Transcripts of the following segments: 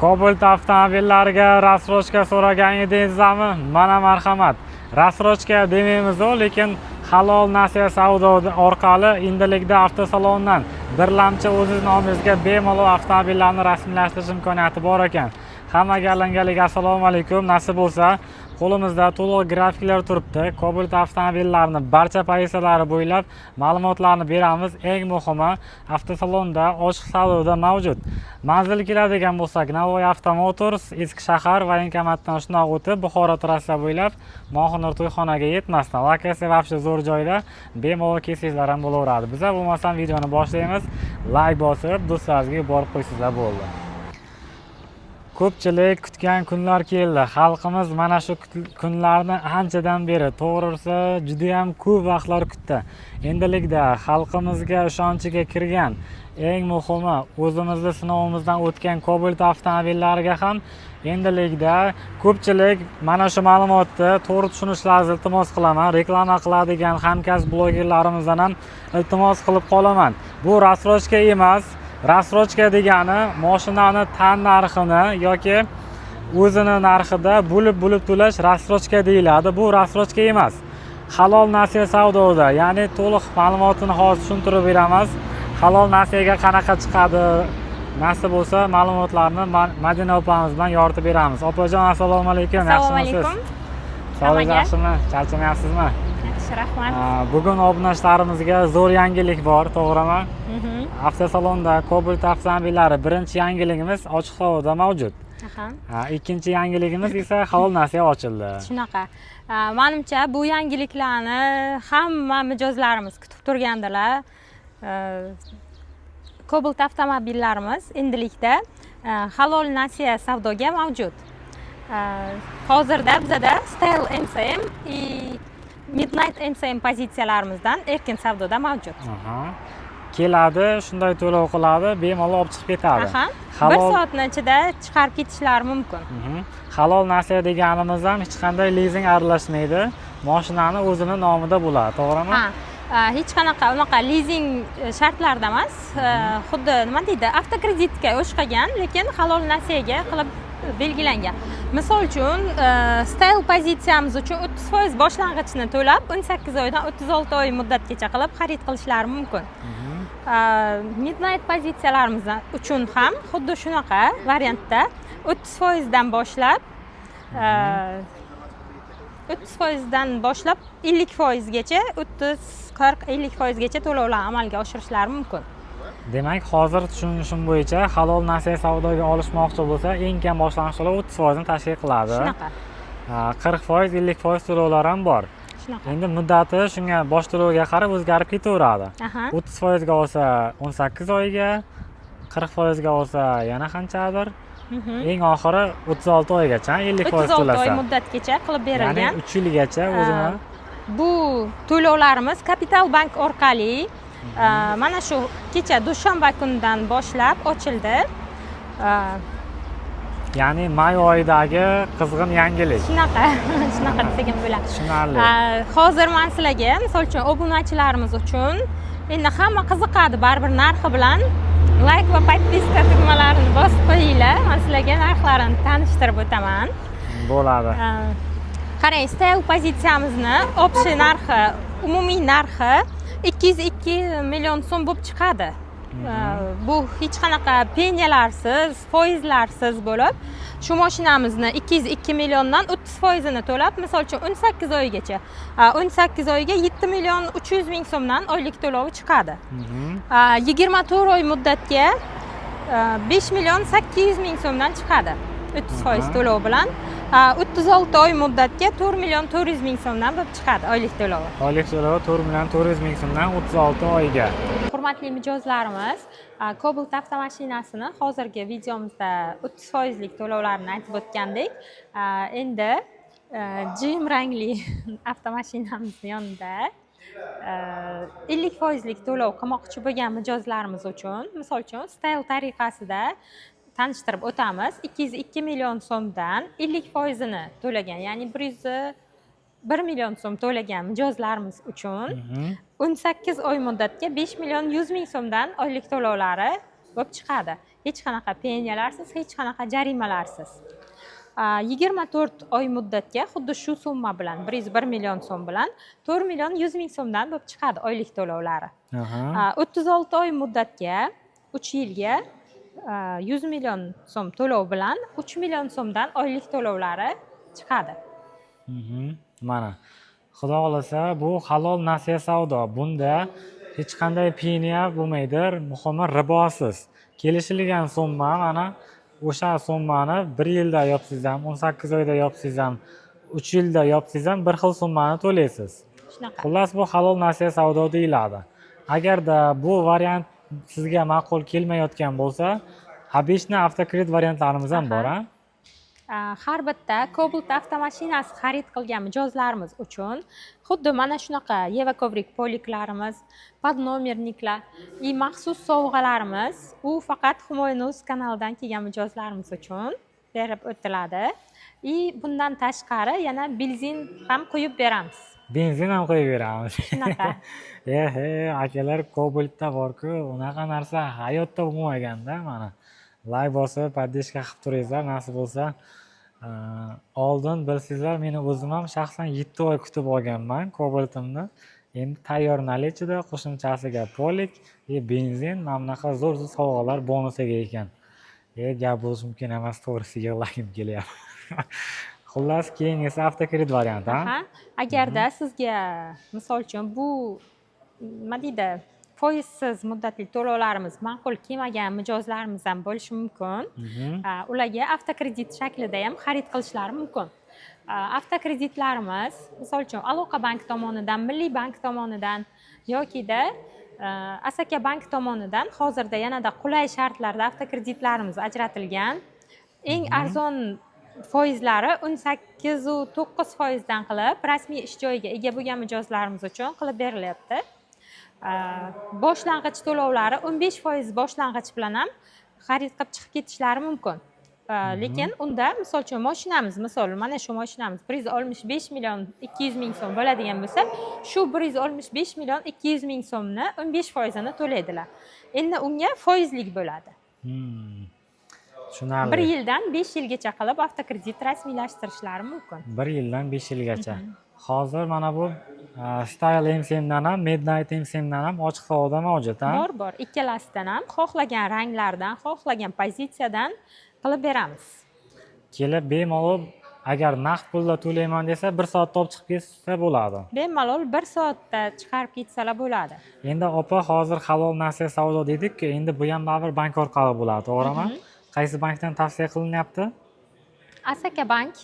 Cobalt avtomobillariga rasrochka so'ragan edingizmi? Mana marhamat. Rasrochka demaymiz, lekin halol nasiya savdo orqali endilikda avtosalondan birlamchi o'ziz nomingizga bemalol avtomobillarni rasmiylashtirish imkoniyati bor ekan. Hammaga alangalik assalomu alaykum. Nasib bo'lsa, qo'limizda to'liq grafiklar turibdi. Cobalt avtomobillarini barcha pozitsiyalari bo'ylab ma'lumotlarni beramiz. Eng muhimi, avtosalonda ochiq savdoda mavjud. Manzil keladigan bo'lsak, Navoiy Avtomotors, Eski shahar va Yankamatdan shundoq o'tib, Buxoro trassa bo'ylab Mohonur to'yxonaga yetmasdan, lokatsiya vobshe zo'r joyda bemalol kelsangizlar ham bo'laveradi. Biz bo'lmasam videoni boshlaymiz. Like bosib, do'stlaringizga yuborib qo'ysangizlar bo'ldi. Ko'pchilik kutgan kunlar keldi. Xalqimiz mana shu kunlarni anchadan beri, to'g'risi juda ham ko'p vaqtlar kutdi. Endilikda xalqimizga ishonchiga kirgan, eng muhimi o'zimizning sinovimizdan o'tgan Cobalt avtomobillariga ham endilikda ko'pchilik mana shu ma'lumotni to'g'ri tushunishlaringizni iltimos qilaman. Reklama qiladigan hamkasb blogerlarimizdan ham iltimos qilib qolaman. Bu rasrochka emas. Rasrochka degani mashinani tan narxini yoki o'zini narxida bo'lib to'lash rasrochka deyiladi. Bu rasrochka emas. Halol nasiya savdoda, ya'ni to'liq ma'lumotini hozir tushuntirib beramiz. Halol nasiyaga qanaqa chiqadi, nasib bo'lsa ma'lumotlarni Madina opamiz bilan yoritib beramiz. Opajon, assalomu alaykum. Yaxshimisiz? Sog'ligingiz yaxshimi? Charchamayapsizmi? Yaxshi, rahmat. Bugun obunachilarimizga zo'r yangilik bor, to'g'rimi? Avtosalonda Cobalt avtomobillari birinchi yangiligimiz ochiq savdoda mavjud. Ikkinchi yangiligimiz esa halol nasiya ochildi. Shunaqa. Menimcha bu yangiliklarni hamma mijozlarimiz kutib turgandilar. Cobalt avtomobillarimiz endilikda halol nasiya savdoga mavjud. Hozirda bizda Style MCM va Midnight MCM pozitsiyalarimizdan erkin savdoda mavjud. Keladi, shunday to'lov qiladi, bemalol olib chiqib ketadi. 1 soatning ichida chiqarib ketishlari mumkin. Halol nasiya deganimiz ham hech qanday lizing aralashmaydi. Mashinani o'zini nomida bo'ladi, to'g'rimi? Hech qanaqa unaqa lizing shartlarida emas. Xuddi nima deydi, avtokreditga o'xshagan, lekin halol nasiyaga qilib belgilangan. Misol uchun, Style pozitsiyamiz uchun 30% boshlang'ichni to'lab, 18 oydan 36 oy muddatgacha qilib xarid qilishlari mumkin. Midnight pozitsiyalarimiz uchun ham xuddi shunaqa variantda 30% dan boshlab 50% gacha 30-40-50% gacha to'lovlarni amalga oshirishlari mumkin. Demak, hozir tushunishim bo'yicha halol nasiya savdoga olishmoqchi bo'lsa, eng kam boshlang'ich to'lov 30% ni tashkil qiladi. Shunaqa. 40%, 50% to'lovlar ham bor. Endi muddati shunga bosh to'lovga qarab o'zgarib ketaveradi. 30% ga olsa 18 oyga, 40% ga olsa yana qanchadir. Eng oxiri 36 oygacha, 50% to'lasa. 36 oy muddatgacha qilib berilgan. Ya'ni 3 yilgacha o'zini. Bu to'lovlarimiz Kapital Bank orqali mana shu kecha dushanba kunidan boshlab ochildi. Ya'ni may oyidagi qizg'in yangilik. Shunaqa desam bo'ladi. Tushunarli. Hozir men sizlarga, misol uchun, obunachilarimiz uchun endi hamma qiziqadi baribir narxi bilan. Like va podpiska tugmalarini bosib qo'yinglar. Men sizlarga narxlarini tanishtirib o'taman. Bo'ladi. Qarang, Style pozitsiyamizni общий narxi, umumiy narxi 202 million so'm bo'lib chiqadi. Bu hech qanaqa penyalarsiz, foizlarsiz bo'lib, shu mashinamizni 202 milliondan 30% ni to'lab, misol uchun 18 oygacha, 18 oyga 7 million 300 ming so'mdan oylik to'lovi chiqadi. 24 oy muddatga 5 million 800 ming so'mdan chiqadi. 30% to'lov bilan 36 oy muddatga 4 million 400 ming so'mdan bo'lib chiqadi oylik to'lovi. Oylik to'lovi 4 million 400 ming so'mdan 36 oyga. Hurmatli mijozlarimiz, Cobalt avtomashinasini hozirgi videomizda 30% lik to'lovlarni aytib o'tgandik. Endi jim rangli avtomashinamiz yonida 50% lik to'lov qilmoqchi bo'lgan mijozlarimiz uchun, misol uchun, Style tariqasida tanishtirib o'tamiz. 202 million so'mdan 50% ni to'lagan, ya'ni 1 million so'm to'lagan mijozlarimiz uchun 18 oy muddatga 5 million 100 ming so'mdan oylik to'lovlari bo'lib chiqadi. hech qanaqa peniyalarsiz, hech qanaqa jarimalarsiz. 24 oy muddatga xuddi shu summa bilan 101 million so'm bilan 4 million 100 ming so'mdan bo'lib chiqadi oylik to'lovlari. 36 oy muddatga 3 yilga 100 million so'm to'lov bilan 3 million so'mdan oylik to'lovlari chiqadi. Mana xudo xolasa bu halol nasiya savdo. Bunda hech qanday peniya bo'lmaydi, muhimi ribosiz. Kelishilgan summa mana o'sha summani 1 yilda yopsangiz ham, 18 oyda yopsangiz ham, 3 yilda yopsangiz ham bir xil summani to'laysiz. Shunaqa. Xullas bu halol nasiya savdo deyiladi. Agarda bu variant sizga ma'qul kelmayotgan bo'lsa, обычный avtokredit variantlarimiz ham bor, Har bitta Cobalt avtomashinasi xarid qilgan mijozlarimiz uchun xuddi mana shunaqa Yeva kovrik poliklarimiz, podnomerniklar va maxsus sovg'alarimiz u faqat Humoyinuz kanalidan kelgan mijozlarimiz uchun berib o'tiladi. Bundan tashqari yana benzin ham quyib beramiz. Benzin ham qo'yib beramiz. Shunaqa. Akalar Cobaltda bor-ku, unaqa narsa hayotda bo'lmaganda mana. Like bosib, podдержка qilib turinglar, nasib bo'lsa. Oldin bilsizlar, meni o'zim ham shaxsan 7 oy kutib olganman Cobaltimni. Endi tayyor nalichida qo'shimchasiga polik, benzin, mana bunaqa zo'r sovg'alar bonusiga ekan. Gap bo'lishi mumkin emas, to'g'risi yig'lagim kelyapti. Xullas, keyingisi avtokredit varianti, Agarda sizga misol uchun bu nima deydi, foizsiz muddatli to'lovlarimiz ma'qul kelmagan mijozlarimiz ham bo'lishi mumkin. Ularga avtokredit shaklida ham xarid qilishlari mumkin. Avtokreditlarimiz misol uchun Aloqa bank tomonidan, Milliy bank tomonidan yokida Asaka bank tomonidan hozirda yanada qulay shartlarda avtokreditlarimiz ajratilgan. Eng arzon foizlari 18.9% dan qilib rasmiy ish joyiga ega bo'lgan mijozlarimiz uchun qilib berilyapti. Boshlang'ich to'lovlari 15% boshlang'ich bilan ham xarid qilib chiqib ketishlari mumkin. Lekin unda misol uchun mashinamiz, mana shu mashinamiz 165 million 200 ming so'm bo'ladigan bo'lsa, shu 165 million 200 ming so'mni 15% ni to'laydilar. Endi unga foizlik bo'ladi. Tushunarli. 1 yildan 5 yilgacha qilib avtokredit rasmiylashtirishlari mumkin. 1 yildan 5 yilgacha. Hozir mana bu Style M7dan ham, Midnight M7dan ham ochiq savdo mavjud, Bor. Ikkalasidan ham xohlagan ranglardan, xohlagan pozitsiyadan qilib beramiz. Kelib bemalol agar naqd pulda to'layman desa, 1 soatda olib chiqib ketsa bo'ladi. Bemalol 1 soatda chiqarib ketsalar bo'ladi. Endi opa, hozir halol nasiya savdo dedik-ku, endi bu ham baribir bank orqali bo'ladi, to'g'rimi? Qaysi bankdan tavsiya qilinyapti? Asaka bank,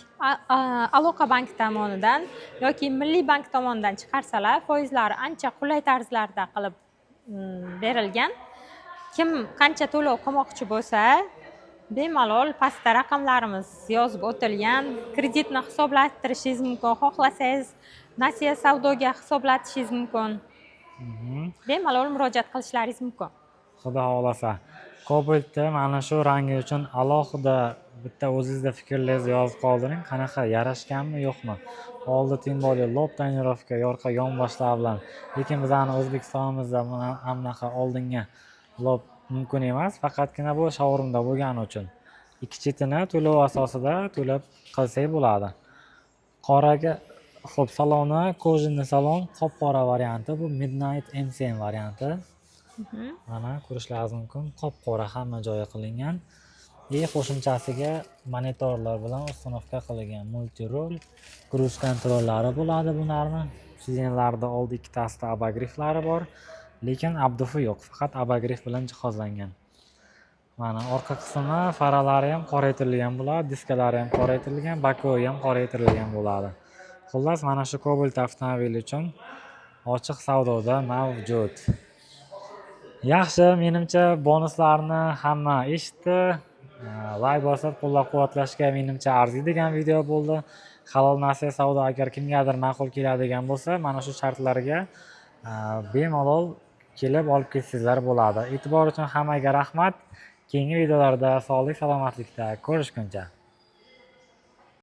Aloqa bank tomonidan yoki Milliy bank tomonidan chiqarsalar, foizlari ancha qulay tarzlarda qilib berilgan. Kim qancha to'lov qilmoqchi bo'lsa, bemalol pastda raqamlarimiz yozib o'tilgan, kreditni hisoblashtirishingiz mumkin, xohlasangiz nasiya savdoga hisoblatishingiz mumkin. Bemalol murojaat qilishlaringiz mumkin. Xudo xolasa. Cobaltda mana shu rangi uchun alohida bitta o'zingizda fikrlaringizni yozib qoldiring, qanaqa yarashganmi, yo'qmi. Oldi teng bolli lob tonirovka, yorqa yonboshlar bilan. Lekin bizning O'zbekistonimizda bunaqa oldinga lob mumkin emas, faqatgina bu showroomda bo'lgani uchun. Ikki chetini to'lov asosida to'lab qilsak bo'ladi. Qoraga, xo'p, saloni, kojinli salon, qop-qora varianti, bu Midnight M7 varianti. Mana ko'rishlaringiz mumkin, qop-qora hamma joyi qilingan. Qo'shimchasiga monitorlar bilan uстановка qilingan multi-rol, kruz kontrollari bo'ladi bularni. Sizenlarda oldi ikkitasida abogriflari bor, lekin abdufi yo'q, faqat abogrif bilan jihozlangan. Mana orqa qismi faralari ham qoraytirilgan bo'ladi, diskalari ham qoraytirilgan, bakovi ham qoraytirilgan bo'ladi. Xullas, mana shu Cobalt avtomobili uchun ochiq savdoda mavjud. Yaxshi, menimcha bonuslarni hamma eshitdi. Like bosib qo'llab-quvvatlashga menimcha arziydigan video bo'ldi. Halol nasiya savdo agar kimgadir ma'qul keladigan bo'lsa, mana shu shartlarga bemalol kelib olib ketsangizlar bo'ladi. E'tibor uchun hammaga rahmat. Keyingi videolarda sog'lik, salomatlikda ko'rishguncha.